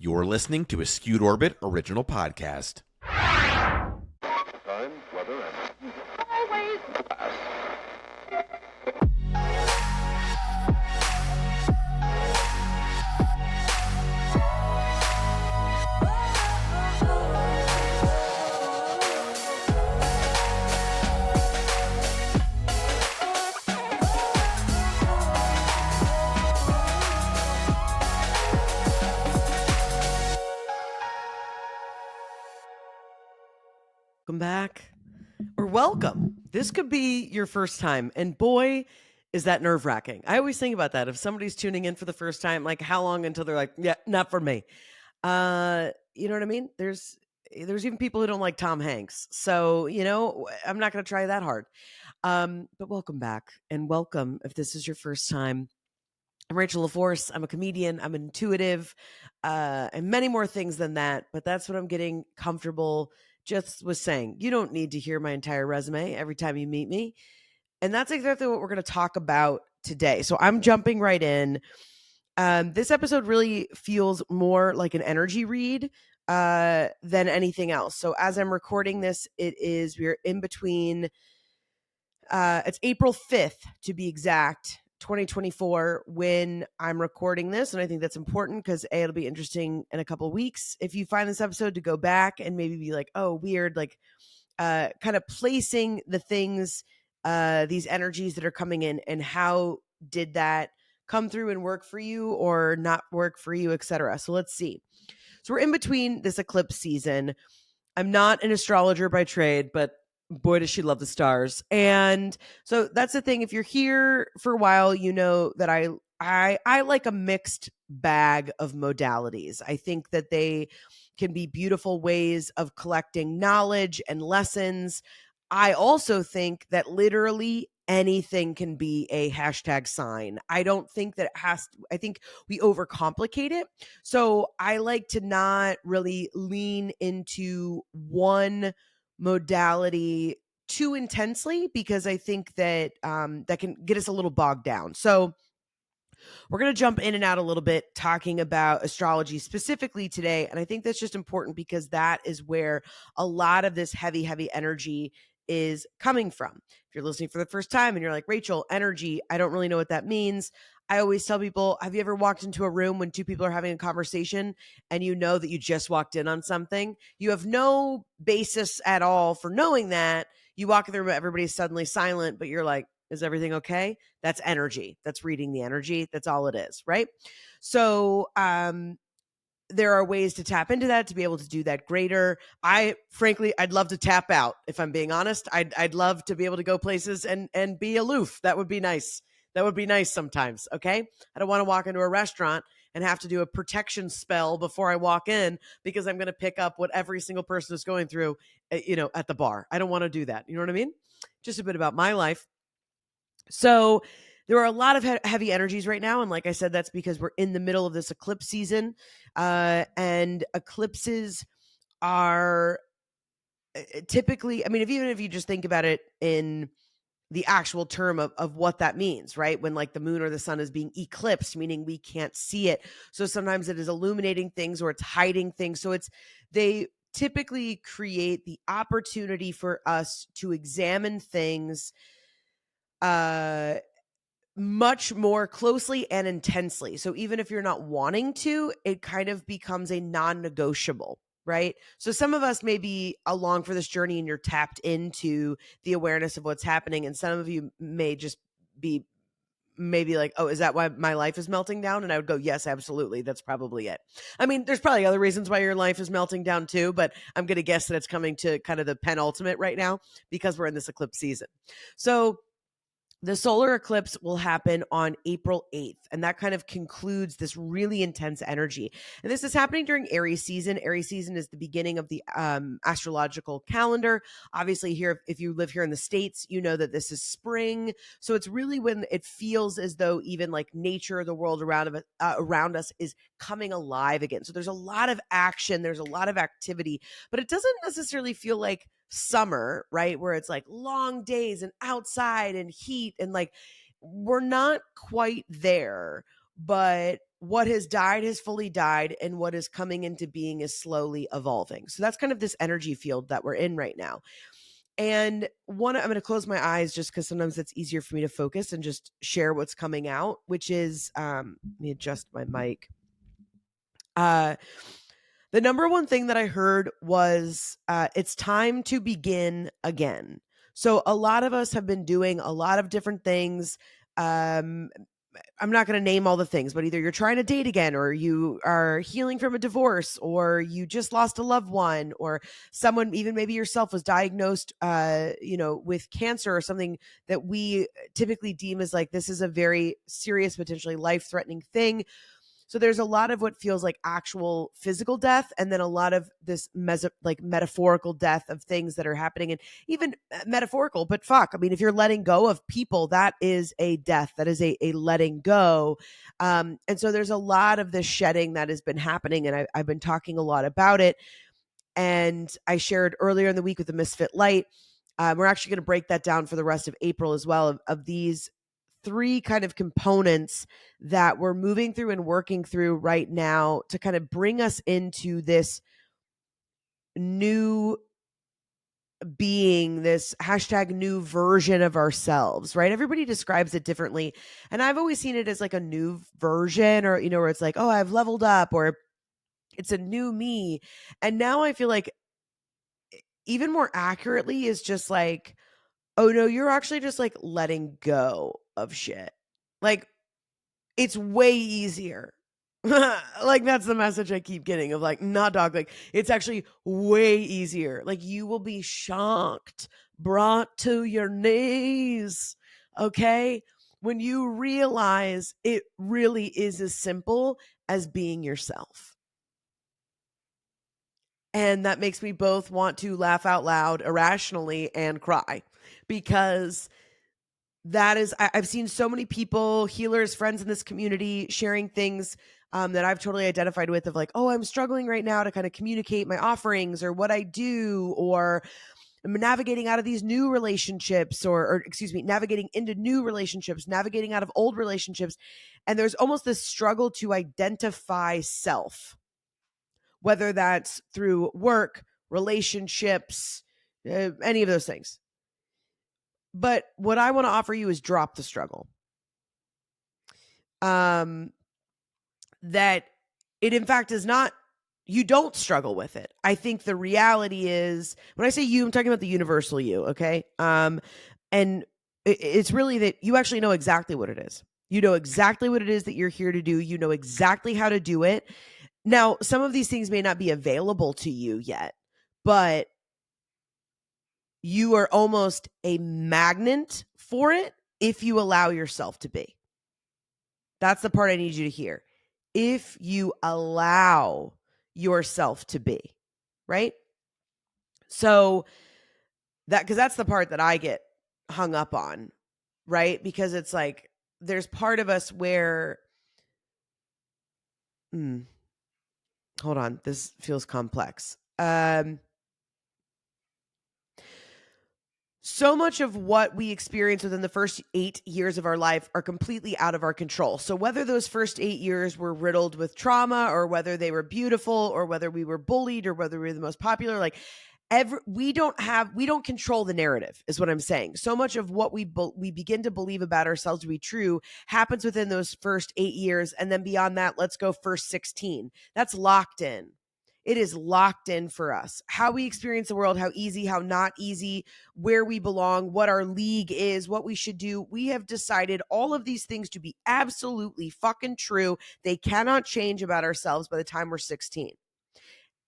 You're listening to a Skewed Orbit original podcast. Time, weather, and always pass. Welcome back, or welcome. This could be your first time, and boy, is that nerve-wracking. I always think about that. If somebody's tuning in for the first time, like how long until they're like, yeah, not for me. You know what I mean? There's even people who don't like Tom Hanks. So, I'm not going to try that hard. But welcome back, and welcome if this is your first time. I'm Rachel LaForce. I'm a comedian. I'm intuitive, and many more things than that. But that's what I'm getting comfortable just with saying. You don't need to hear my entire resume every time you meet me. And that's exactly what we're going to talk about today. So I'm jumping right in. This episode really feels more like an energy read than anything else. So as I'm recording this, we're in between, it's April 5th to be exact, 2024 when I'm recording this. And I think that's important because it'll be interesting in a couple of weeks if you find this episode to go back and maybe be like, oh, weird, like kind of placing the things, these energies that are coming in, and how did that come through and work for you or not work for you, etc. So let's see. So we're in between this eclipse season. I'm not an astrologer by trade, but boy, does she love the stars. And so that's the thing. If you're here for a while, you know that I like a mixed bag of modalities. I think that they can be beautiful ways of collecting knowledge and lessons. I also think that literally anything can be a hashtag sign. I don't think that I think we overcomplicate it. So I like to not really lean into one modality too intensely, because I think that that can get us a little bogged down. So we're going to jump in and out a little bit talking about astrology specifically today. And I think that's just important because that is where a lot of this heavy, heavy energy is coming from. If you're listening for the first time and you're like, Rachel, energy, I don't really know what that means. I always tell people, have you ever walked into a room when two people are having a conversation and you know that you just walked in on something? You have no basis at all for knowing that. You walk in the room, everybody's suddenly silent, but you're like, is everything okay? That's energy. That's reading the energy. That's all it is, right? So there are ways to tap into that, to be able to do that greater. I'd love to tap out. If I'm being honest, I'd love to be able to go places and be aloof. That would be nice. That would be nice sometimes. Okay. I don't want to walk into a restaurant and have to do a protection spell before I walk in because I'm going to pick up what every single person is going through, at the bar. I don't want to do that. You know what I mean? Just a bit about my life. So there are a lot of heavy energies right now. And like I said, that's because we're in the middle of this eclipse season. And eclipses are typically, even if you just think about it in the actual term of what that means, right? When like the moon or the sun is being eclipsed, meaning we can't see it. So sometimes it is illuminating things or it's hiding things. So they typically create the opportunity for us to examine things much more closely and intensely. So even if you're not wanting to, it kind of becomes a non-negotiable, right? So some of us may be along for this journey and you're tapped into the awareness of what's happening. And some of you may just be maybe like, oh, is that why my life is melting down? And I would go, yes, absolutely. That's probably it. There's probably other reasons why your life is melting down too, but I'm going to guess that it's coming to kind of the penultimate right now because we're in this eclipse season. So the solar eclipse will happen on April 8th, and that kind of concludes this really intense energy. And this is happening during Aries season. Aries season is the beginning of the astrological calendar. Obviously, here, if you live here in the States, you know that this is spring. So it's really when it feels as though even like nature, the world around us is coming alive again. So there's a lot of action, there's a lot of activity, but it doesn't necessarily feel like summer, right? Where it's like long days and outside and heat and like we're not quite there, but what has died has fully died, and what is coming into being is slowly evolving. So that's kind of this energy field that we're in right now. And I'm going to close my eyes just because sometimes it's easier for me to focus and just share what's coming out, which is, let me adjust my mic. The number one thing that I heard was, it's time to begin again. So a lot of us have been doing a lot of different things. I'm not going to name all the things, but either you're trying to date again, or you are healing from a divorce, or you just lost a loved one, or someone, even maybe yourself, was diagnosed, with cancer or something that we typically deem as like, this is a very serious, potentially life-threatening thing. So there's a lot of what feels like actual physical death, and then a lot of this metaphorical death of things that are happening, and even metaphorical, but fuck, I mean, if you're letting go of people, that is a death, that is a letting go. And so there's a lot of this shedding that has been happening, and I've been talking a lot about it. And I shared earlier in the week with the MISFIT Light. We're actually going to break that down for the rest of April as well, of these 3 kind of components that we're moving through and working through right now to kind of bring us into this new being, this hashtag new version of ourselves, right? Everybody describes it differently. And I've always seen it as like a new version, or, where it's like, oh, I've leveled up, or it's a new me. And now I feel like even more accurately is just like, oh no, you're actually just like letting go of shit. Like, it's way easier. Like, that's the message I keep getting of like, not dog, like, it's actually way easier. Like, you will be shocked, brought to your knees. Okay. When you realize it really is as simple as being yourself. And that makes me both want to laugh out loud irrationally and cry, because that is, I've seen so many people, healers, friends in this community, sharing things that I've totally identified with, of like, oh, I'm struggling right now to kind of communicate my offerings or what I do, or I'm navigating out of these new relationships, or excuse me, navigating into new relationships, navigating out of old relationships. And there's almost this struggle to identify self, whether that's through work, relationships, any of those things. But what I want to offer you is drop the struggle. That it in fact is not, you don't struggle with it. I think the reality is, when I say you, I'm talking about the universal you, okay? And it's really that you actually know exactly what it is. You know exactly what it is that you're here to do. You know exactly how to do it. Now, some of these things may not be available to you yet, but you are almost a magnet for it if you allow yourself to be. That's the part I need you to hear. If you allow yourself to be, right? So because that's the part that I get hung up on, right? Because it's like, there's part of us where, hold on, this feels complex. So much of what we experience within the first 8 years of our life are completely out of our control. So whether those first 8 years were riddled with trauma, or whether they were beautiful, or whether we were bullied, or whether we were the most popular, like we don't control the narrative, is what I'm saying. So much of what we begin to believe about ourselves to be true happens within those first 8 years. And then beyond that, let's go first 16. That's locked in. It is locked in for us. How we experience the world, how easy, how not easy, where we belong, what our league is, what we should do. We have decided all of these things to be absolutely fucking true. They cannot change about ourselves by the time we're 16.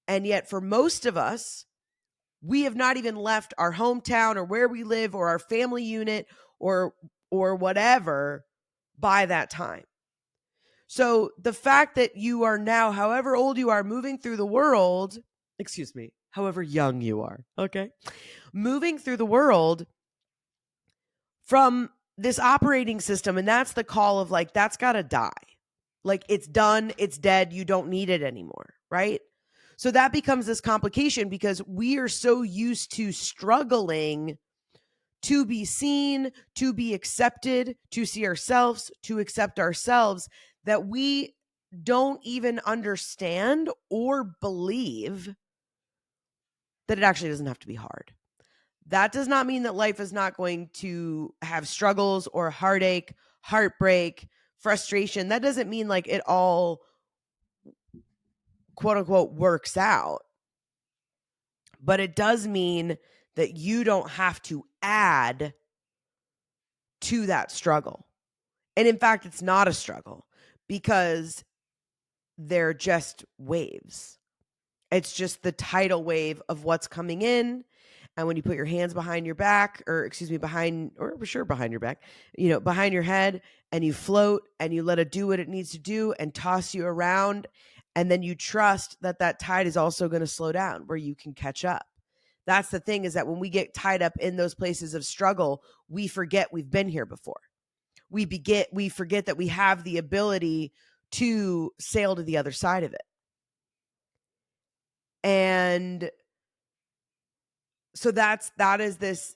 And yet for most of us, we have not even left our hometown or where we live or our family unit or whatever by that time. So the fact that you are now, however old you are, moving through the world, however young you are, okay, moving through the world from this operating system, and that's the call of like, that's got to die. Like, it's done, it's dead, you don't need it anymore, right? So that becomes this complication, because we are so used to struggling to be seen, to be accepted, to see ourselves, to accept ourselves, that we don't even understand or believe that it actually doesn't have to be hard. That does not mean that life is not going to have struggles or heartache, heartbreak, frustration. That doesn't mean like it all, quote unquote, works out. But it does mean that you don't have to add to that struggle. And in fact, it's not a struggle because they're just waves. It's just the tidal wave of what's coming in. And when you put your hands behind your back, or excuse me, behind your back, behind your head, and you float and you let it do what it needs to do and toss you around. And then you trust that that tide is also going to slow down where you can catch up. That's the thing, is that when we get tied up in those places of struggle, we forget we've been here before. We forget that we have the ability to sail to the other side of it. And so that is this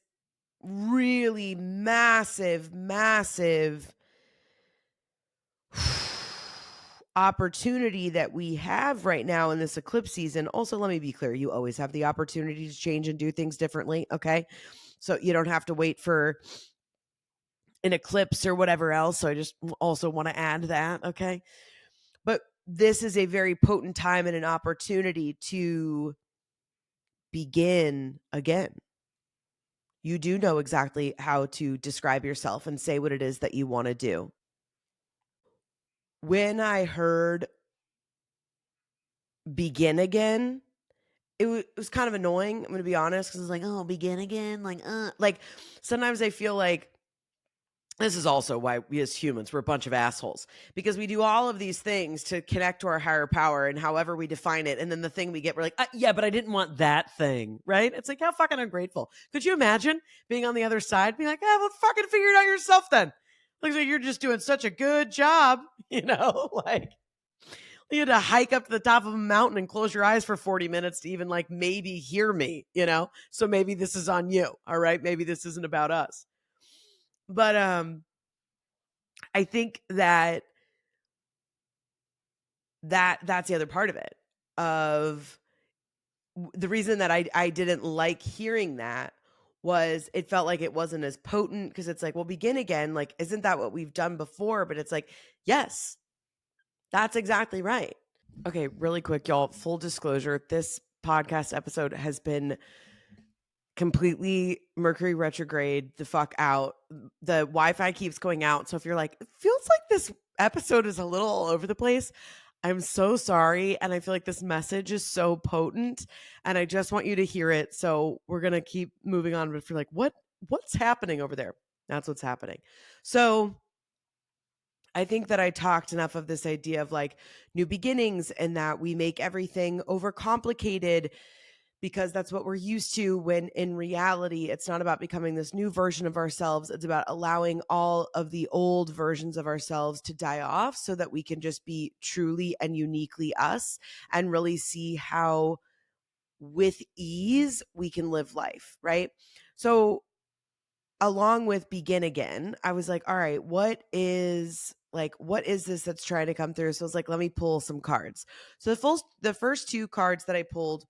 really massive opportunity that we have right now in this eclipse season. Also, let me be clear, you always have the opportunity to change and do things differently, okay? So you don't have to wait for an eclipse or whatever else. So I just also want to add that, okay? But this is a very potent time and an opportunity to begin again. You do know exactly how to describe yourself and say what it is that you want to do. When I heard begin again, it was kind of annoying. I'm going to be honest, because it's like, oh, begin again. Like sometimes I feel like this is also why we as humans, we're a bunch of assholes, because we do all of these things to connect to our higher power and however we define it. And then the thing we get, we're like, yeah, but I didn't want that thing, right? It's like, how fucking ungrateful. Could you imagine being on the other side, being like, well, fucking figure it out yourself then. Looks like you're just doing such a good job, like you had to hike up to the top of a mountain and close your eyes for 40 minutes to even like maybe hear me, So maybe this is on you, all right? Maybe this isn't about us. But I think that's the other part of it. Of the reason that I didn't like hearing that was it felt like it wasn't as potent, because it's like, well, begin again. Like, isn't that what we've done before? But it's like, yes, that's exactly right. Okay, really quick, y'all. Full disclosure, this podcast episode has been completely Mercury retrograde the fuck out. The Wi-Fi keeps going out. So if you're like, it feels like this episode is a little all over the place, I'm so sorry. And I feel like this message is so potent and I just want you to hear it. So we're going to keep moving on. But if you're like, what's happening over there? That's what's happening. So I think that I talked enough of this idea of like new beginnings, and that we make everything overcomplicated because that's what we're used to, when in reality, it's not about becoming this new version of ourselves. It's about allowing all of the old versions of ourselves to die off so that we can just be truly and uniquely us and really see how with ease we can live life, right? So along with begin again, I was like, all right, what is this that's trying to come through? So I was like, let me pull some cards. So the first two cards that I pulled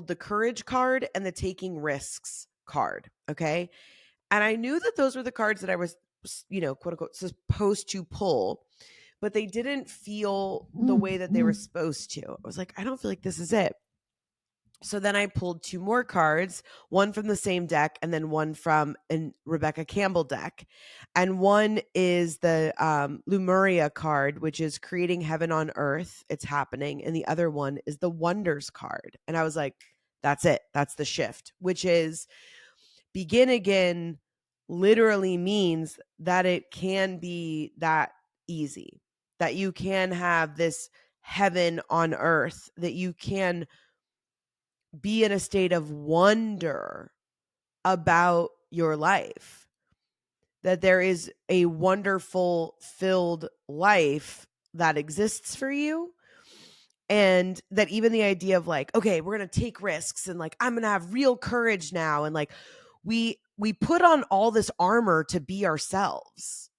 the courage card and the taking risks card. Okay. And I knew that those were the cards that I was, quote unquote, supposed to pull, but they didn't feel the way that they were supposed to. I was like, I don't feel like this is it. So then I pulled two more cards, one from the same deck and then one from a Rebecca Campbell deck. And one is the Lemuria card, which is creating heaven on earth. It's happening. And the other one is the Wonders card. And I was like, that's it. That's the shift, which is begin again literally means that it can be that easy, that you can have this heaven on earth, that you can be in a state of wonder about your life, that there is a wonderful filled life that exists for you. And that even the idea of like, okay, we're going to take risks and like, I'm going to have real courage now. And like, we put on all this armor to be ourselves.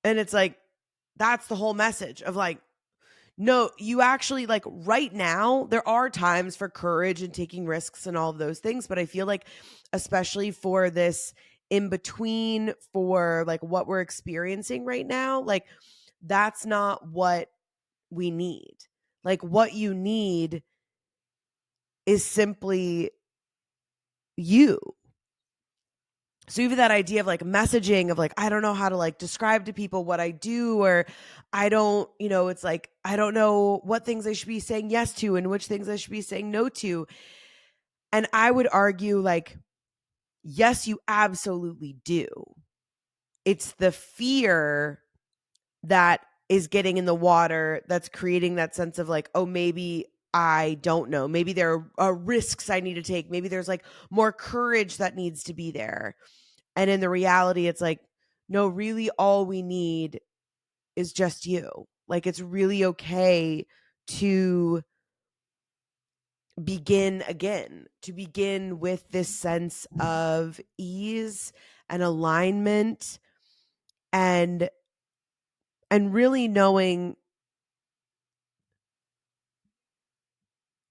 And it's like, that's the whole message of like, no, you actually like right now, there are times for courage and taking risks and all of those things. But I feel like, especially for this in between, for like what we're experiencing right now, like that's not what we need. Like what you need is simply you. So even that idea of like messaging of like, I don't know how to like describe to people what I do, or I don't, it's like, I don't know what things I should be saying yes to and which things I should be saying no to. And I would argue like, yes, you absolutely do. It's the fear that is getting in the water that's creating that sense of like, oh, maybe I don't know. Maybe there are risks I need to take. Maybe there's like more courage that needs to be there. And in the reality, it's like, no, really all we need is just you. Like, it's really okay to begin again, to begin with this sense of ease and alignment and really knowing,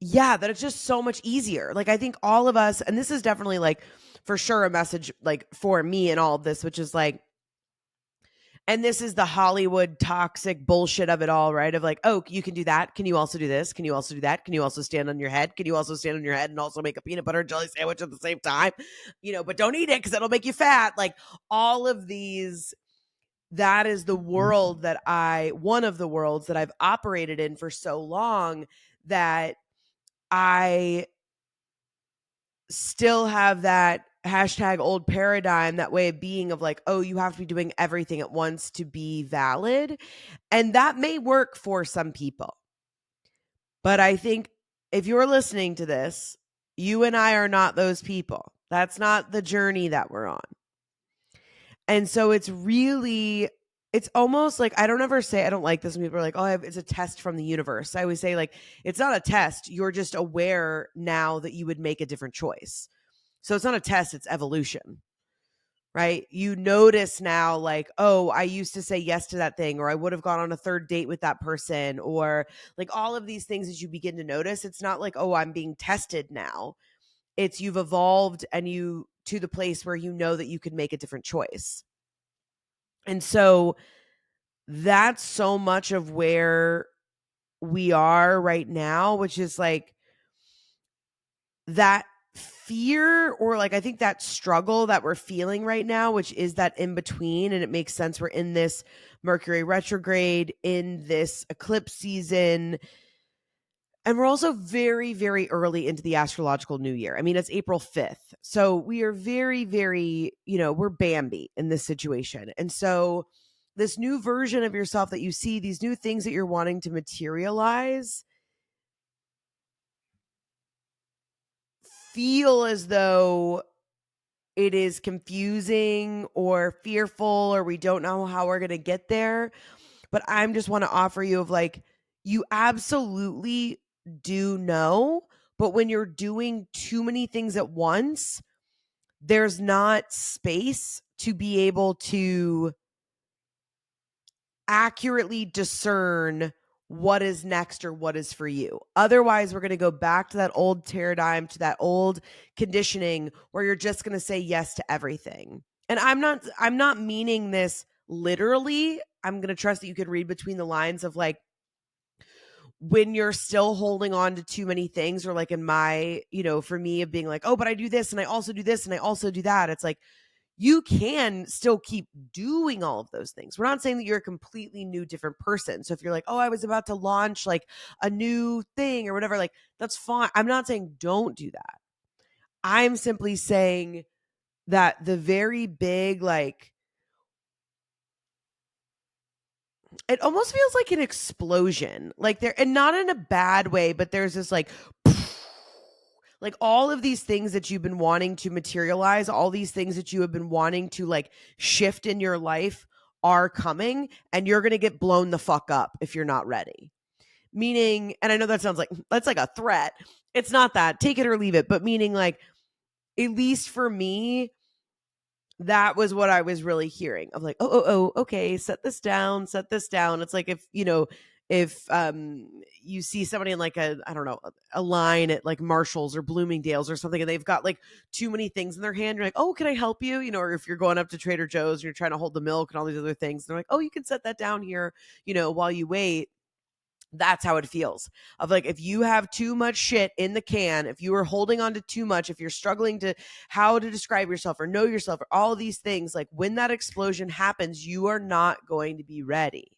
yeah, that it's just so much easier. Like, I think all of us, and this is definitely like for sure a message like for me in all of this, which is like, and this is the Hollywood toxic bullshit of it all, right? Of like, oh, you can do that. Can you also do this? Can you also do that? Can you also stand on your head? Can you also stand on your head and also make a peanut butter and jelly sandwich at the same time? But don't eat it because it'll make you fat. Like all of these, that is the world that one of the worlds that I've operated in for so long that I still have that hashtag old paradigm, that way of being of like, oh, you have to be doing everything at once to be valid. And that may work for some people. But I think if you're listening to this, you and I are not those people. That's not the journey that we're on. And so it's almost like, I don't ever say, I don't like this when people are like, oh, it's a test from the universe. I always say like, it's not a test. You're just aware now that you would make a different choice. So it's not a test, it's evolution, right? You notice now like, oh, I used to say yes to that thing, or I would have gone on a third date with that person, or like all of these things that you begin to notice. It's not like, oh, I'm being tested now. It's you've evolved and you to the place where you know that you can make a different choice. And so that's so much of where we are right now, which is like that fear, or like I think that struggle that we're feeling right now, which is that in between. And it makes sense. We're in this Mercury retrograde, in this eclipse season. And we're also very, very early into the astrological new year. I mean, it's April 5th. So we are very, very, we're Bambi in this situation. And so this new version of yourself that you see, these new things that you're wanting to materialize, feel as though it is confusing or fearful, or we don't know how we're going to get there. But I'm just want to offer you of like, you absolutely do know, but when you're doing too many things at once, there's not space to be able to accurately discern what is next or what is for you. Otherwise, we're going to go back to that old paradigm, to that old conditioning where you're just going to say yes to everything. And I'm not meaning this literally. I'm going to trust that you could read between the lines of like, when you're still holding on to too many things, or like in my, for me of being like, oh, but I do this and I also do this and I also do that. It's like, you can still keep doing all of those things. We're not saying that you're a completely new, different person. So if you're like, oh, I was about to launch like a new thing or whatever, like that's fine. I'm not saying don't do that. I'm simply saying that the very big, like, it almost feels like an explosion, like there, and not in a bad way, but there's this like all of these things that you've been wanting to materialize, all these things that you have been wanting to like shift in your life are coming, and you're going to get blown the fuck up if you're not ready. Meaning, and I know that sounds like that's like a threat. It's not that, take it or leave it, but meaning like, at least for me, That was what I was really hearing of like, okay, set this down. It's like if, if you see somebody in like I don't know, a line at like Marshall's or Bloomingdale's or something, and they've got like too many things in their hand, you're like, oh, can I help you? Or if you're going up to Trader Joe's and you're trying to hold the milk and all these other things, they're like, oh, you can set that down here, while you wait. That's how it feels of like, if you have too much shit in the can, if you are holding on to too much, if you're struggling to how to describe yourself or know yourself or all of these things, like when that explosion happens, you are not going to be ready.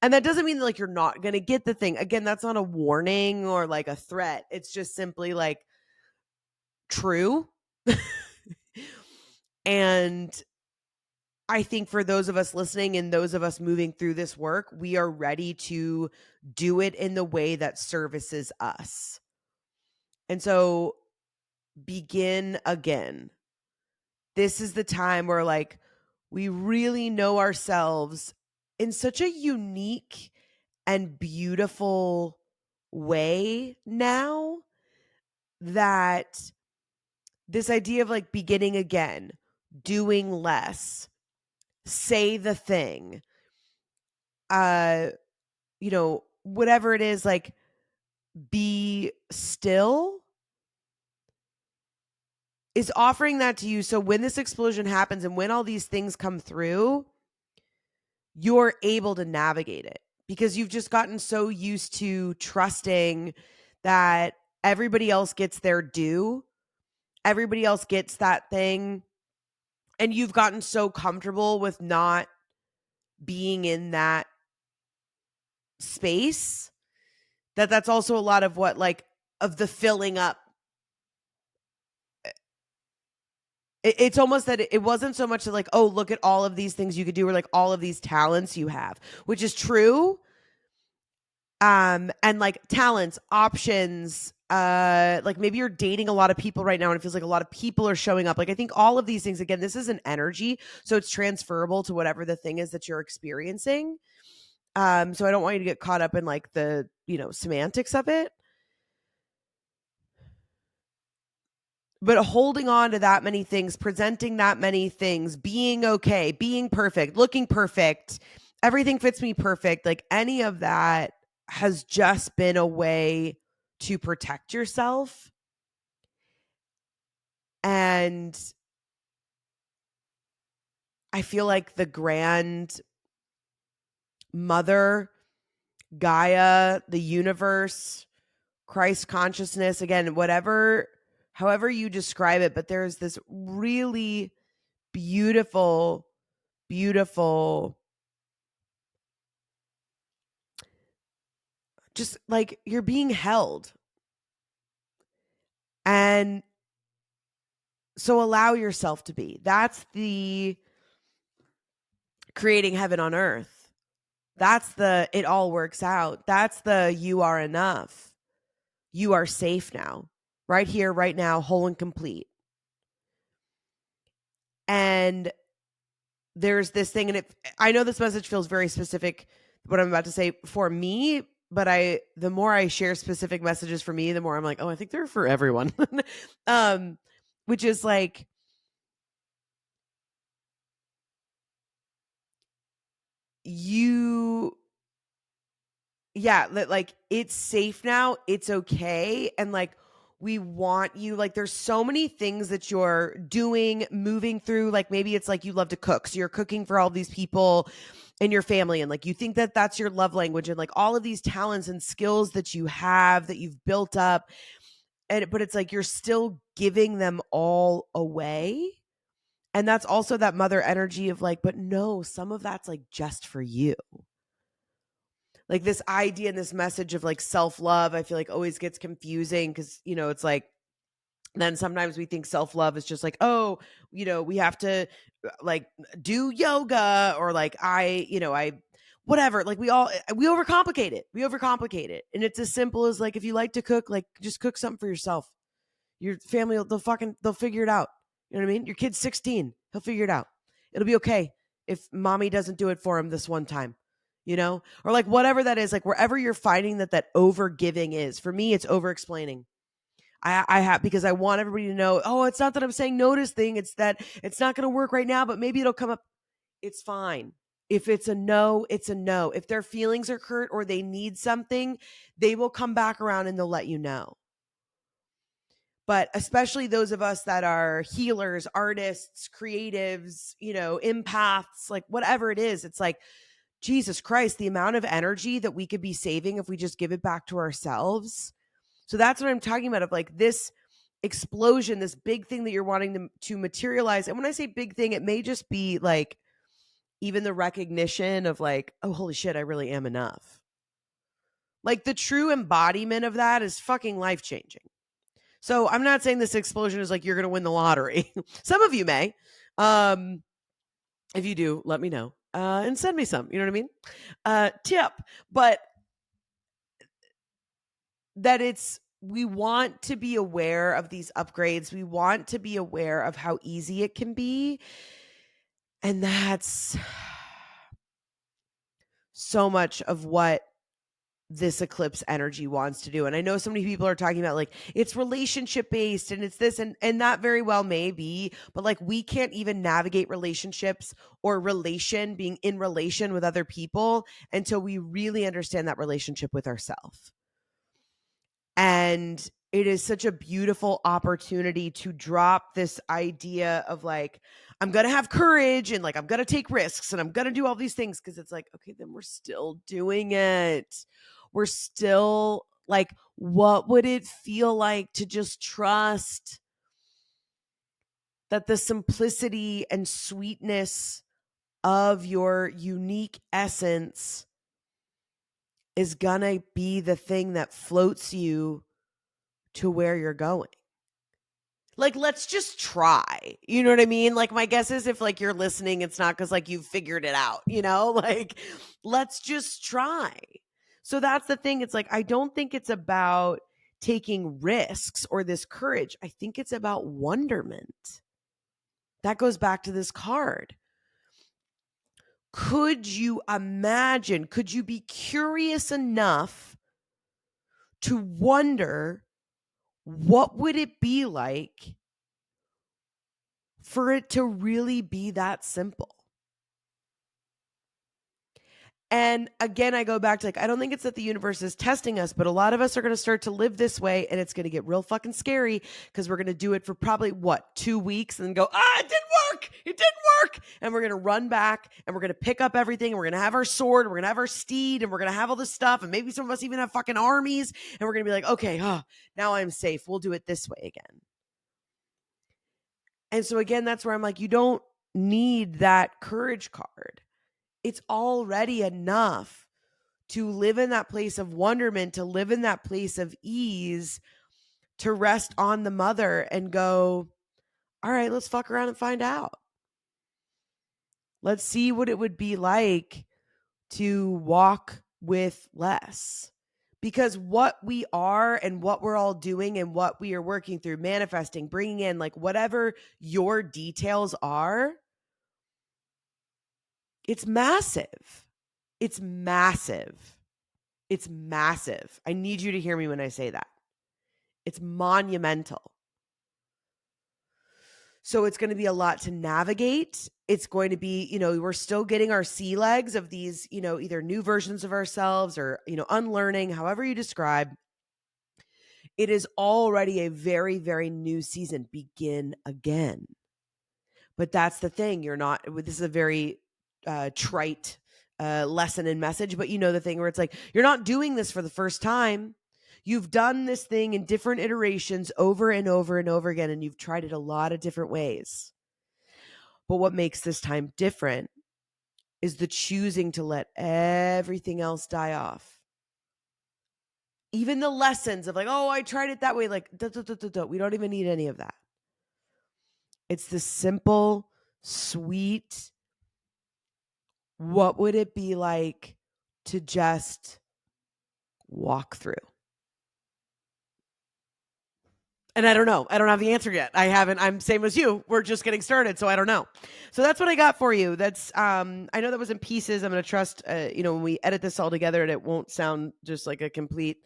And that doesn't mean that like you're not going to get the thing. Again, that's not a warning or like a threat. It's just simply like true. And I think for those of us listening and those of us moving through this work, we are ready to do it in the way that services us. And so begin again. This is the time where like we really know ourselves in such a unique and beautiful way now, that this idea of like beginning again, doing less, say the thing, whatever it is, like be still, is offering that to you. So when this explosion happens and when all these things come through, you're able to navigate it because you've just gotten so used to trusting that everybody else gets their due. Everybody else gets that thing. And you've gotten so comfortable with not being in that space that that's also a lot of what like of the filling up. It's almost that it wasn't so much like, oh, look at all of these things you could do or like all of these talents you have, which is true. And like talents, options, like maybe you're dating a lot of people right now and it feels like a lot of people are showing up. Like I think all of these things, again, this is an energy, so it's transferable to whatever the thing is that you're experiencing. So I don't want you to get caught up in like the, semantics of it. But holding on to that many things, presenting that many things, being okay, being perfect, looking perfect, everything fits me perfect, like any of that has just been a way to protect yourself. And I feel like the grand mother, Gaia, the universe, Christ consciousness, again, however you describe it, but there's this really beautiful, just like you're being held. And so allow yourself to be. That's the creating heaven on earth. That's the it all works out. That's the you are enough. You are safe now. Right here, right now, whole and complete. And there's this thing, and I know this message feels very specific, what I'm about to say for me, but the more I share specific messages for me, the more I'm like, oh, I think they're for everyone. Which is like, like it's safe now, it's okay, and like we want you, like there's so many things that you're doing, moving through, like maybe it's like you love to cook, so you're cooking for all these people in your family, and like you think that that's your love language, and like all of these talents and skills that you have that you've built up, but it's like you're still giving them all away. And that's also that mother energy of like, but no, some of that's like just for you. Like this idea and this message of like self-love, I feel like always gets confusing because, it's like, then sometimes we think self-love is just like, oh, we have to like do yoga or like whatever. Like we overcomplicate it. And it's as simple as like, if you like to cook, like just cook something for yourself. Your family, they'll figure it out. You know what I mean? Your kid's 16. He'll figure it out. It'll be okay if mommy doesn't do it for him this one time, or like whatever that is, like wherever you're finding that over giving is. For me, it's over explaining. I have, because I want everybody to know, oh, it's not that I'm saying no to this thing. It's that it's not going to work right now, but maybe it'll come up. It's fine. If it's a no, it's a no. If their feelings are hurt or they need something, they will come back around and they'll let you know. But especially those of us that are healers, artists, creatives, empaths, like whatever it is, it's like, Jesus Christ, the amount of energy that we could be saving if we just give it back to ourselves. So that's what I'm talking about, of like this explosion, this big thing that you're wanting to materialize. And when I say big thing, it may just be like even the recognition of like, oh, holy shit, I really am enough. Like the true embodiment of that is fucking life-changing. So I'm not saying this explosion is like you're going to win the lottery. Some of you may. If you do, let me know and send me some. You know what I mean? Tip. But that we want to be aware of these upgrades. We want to be aware of how easy it can be. And that's so much of what this eclipse energy wants to do. And I know so many people are talking about like it's relationship based and it's this and that very well may be, but like we can't even navigate relationships or being in relation with other people until we really understand that relationship with ourselves. And it is such a beautiful opportunity to drop this idea of like, I'm going to have courage and like, I'm going to take risks and I'm going to do all these things. Cause it's like, okay, then we're still doing it. We're still like, what would it feel like to just trust that the simplicity and sweetness of your unique essence is going to be the thing that floats you to where you're going? Like, let's just try. You know what I mean? Like, my guess is if like you're listening, it's not because like you've figured it out, like let's just try. So that's the thing. It's like, I don't think it's about taking risks or this courage. I think it's about wonderment. That goes back to this card. Could you imagine? Could you be curious enough to wonder what would it be like for it to really be that simple? And again, I go back to like, I don't think it's that the universe is testing us, but a lot of us are going to start to live this way and it's going to get real fucking scary because we're going to do it for probably 2 weeks and then go, it didn't work. It didn't work. And we're going to run back and we're going to pick up everything. And we're going to have our sword. And we're going to have our steed and we're going to have all this stuff. And maybe some of us even have fucking armies. And we're going to be like, okay, now I'm safe. We'll do it this way again. And so again, that's where I'm like, you don't need that courage card. It's already enough to live in that place of wonderment, to live in that place of ease, to rest on the mother and go, all right, let's fuck around and find out. Let's see what it would be like to walk with less. Because what we are and what we're all doing and what we are working through, manifesting, bringing in, like whatever your details are, it's massive. It's massive. It's massive. I need you to hear me when I say that. It's monumental. So it's going to be a lot to navigate. It's going to be, we're still getting our sea legs of these, either new versions of ourselves or, unlearning, however you describe. It is already a very, very new season. Begin again. But that's the thing. This is a very trite lesson and message, but the thing where it's like, you're not doing this for the first time. You've done this thing in different iterations over and over and over again, and you've tried it a lot of different ways. But what makes this time different is the choosing to let everything else die off. Even the lessons of like, I tried it that way. Like, we don't even need any of that. It's the simple, sweet, what would it be like to just walk through? And I don't know. I don't have the answer yet. I'm same as you. We're just getting started. So I don't know. So that's what I got for you. That's, I know that was in pieces. I'm going to trust, when we edit this all together and it won't sound just like a complete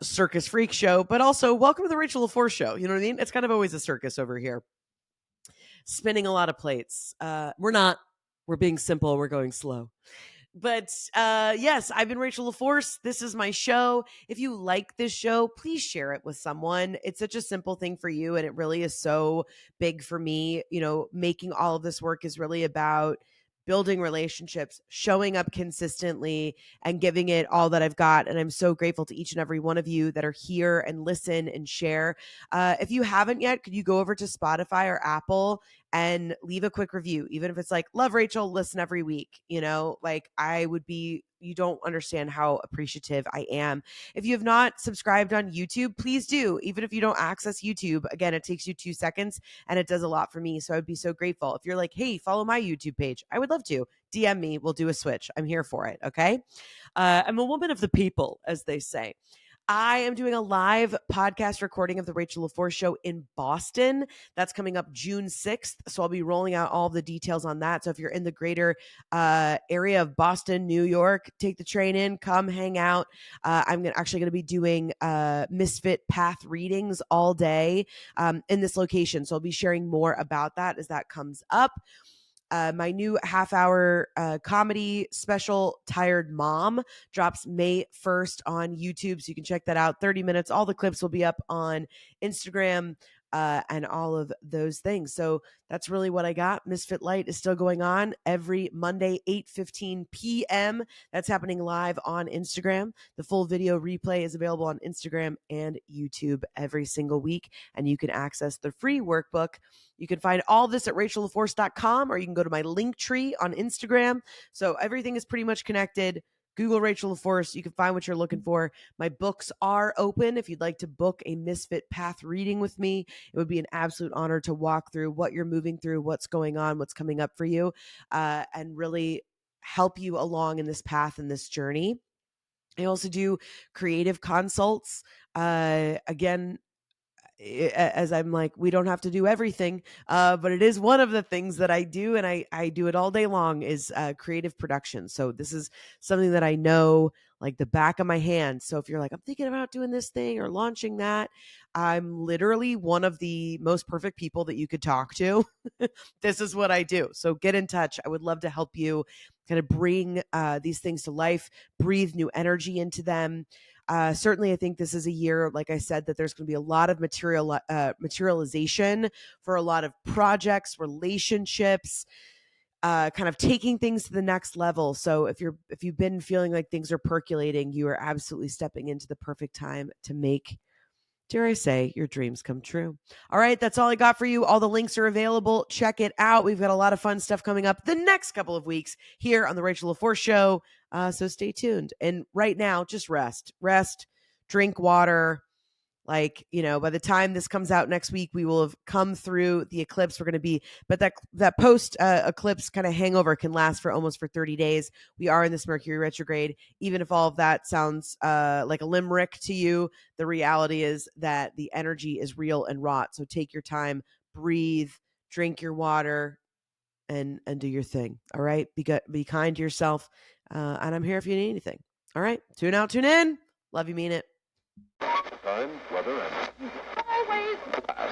circus freak show, but also welcome to the Rachel LaForce show. You know what I mean? It's kind of always a circus over here. Spinning a lot of plates. We're not. We're being simple. We're going slow. But yes, I've been Rachel LaForce. This is my show. If you like this show, please share it with someone. It's such a simple thing for you, and it really is so big for me. You know, making all of this work is really about building relationships, showing up consistently, and giving it all that I've got. And I'm so grateful to each and every one of you that are here and listen and share. If you haven't yet, could you go over to Spotify or Apple and leave a quick review, even if it's like, love Rachel, listen every week, you know, like you don't understand how appreciative I am. If you have not subscribed on YouTube, please do. Even if you don't access YouTube, again, it takes you 2 seconds and it does a lot for me. So I'd be so grateful. If you're like, hey, follow my YouTube page, I would love to. DM me. We'll do a switch. I'm here for it. Okay. I'm a woman of the people, as they say. I am doing a live podcast recording of the Rachel LaForce show in Boston. That's coming up June 6th. So I'll be rolling out all the details on that. So if you're in the greater area of Boston, New York, take the train in, come hang out. I'm actually going to be doing MISFIT path readings all day in this location. So I'll be sharing more about that as that comes up. My new half-hour comedy special, Tired Mom, drops May 1st on YouTube. So you can check that out. 30 minutes. All the clips will be up on Instagram and all of those things. So that's really what I got. Misfit Light is still going on every Monday, 8:15 p.m. That's happening live on Instagram. The full video replay is available on Instagram and YouTube every single week. And you can access the free workbook. You can find all this at rachellaforce.com, or you can go to my link tree on Instagram. So everything is pretty much connected. Google Rachel LaForce. You can find what you're looking for. My books are open. If you'd like to book a Misfit Path reading with me, it would be an absolute honor to walk through what you're moving through, what's going on, what's coming up for you, and really help you along in this path and this journey. I also do creative consults. Again, as I'm like, we don't have to do everything, but it is one of the things that I do, and I do it all day long, is creative production. So this is something that I know like the back of my hand. So if you're like, I'm thinking about doing this thing or launching that, I'm literally one of the most perfect people that you could talk to. This is what I do. So get in touch. I would love to help you kind of bring these things to life, breathe new energy into them. Certainly, I think this is a year, like I said, that there's going to be a lot of materialization for a lot of projects, relationships, kind of taking things to the next level. So if you've been feeling like things are percolating, you are absolutely stepping into the perfect time to make, dare I say, your dreams come true. All right, that's all I got for you. All the links are available. Check it out. We've got a lot of fun stuff coming up the next couple of weeks here on the Rachel LaForce Show. So stay tuned. And right now, just rest, drink water. Like, you know, by the time this comes out next week, we will have come through the eclipse. We're going to be, but that post eclipse kind of hangover can last for almost 30 days. We are in this Mercury retrograde. Even if all of that sounds like a limerick to you, the reality is that the energy is real and wrought. So take your time, breathe, drink your water, and do your thing. All right. Be kind to yourself. And I'm here if you need anything. All right. Tune out, tune in. Love you, mean it. Time, weather, and always glass.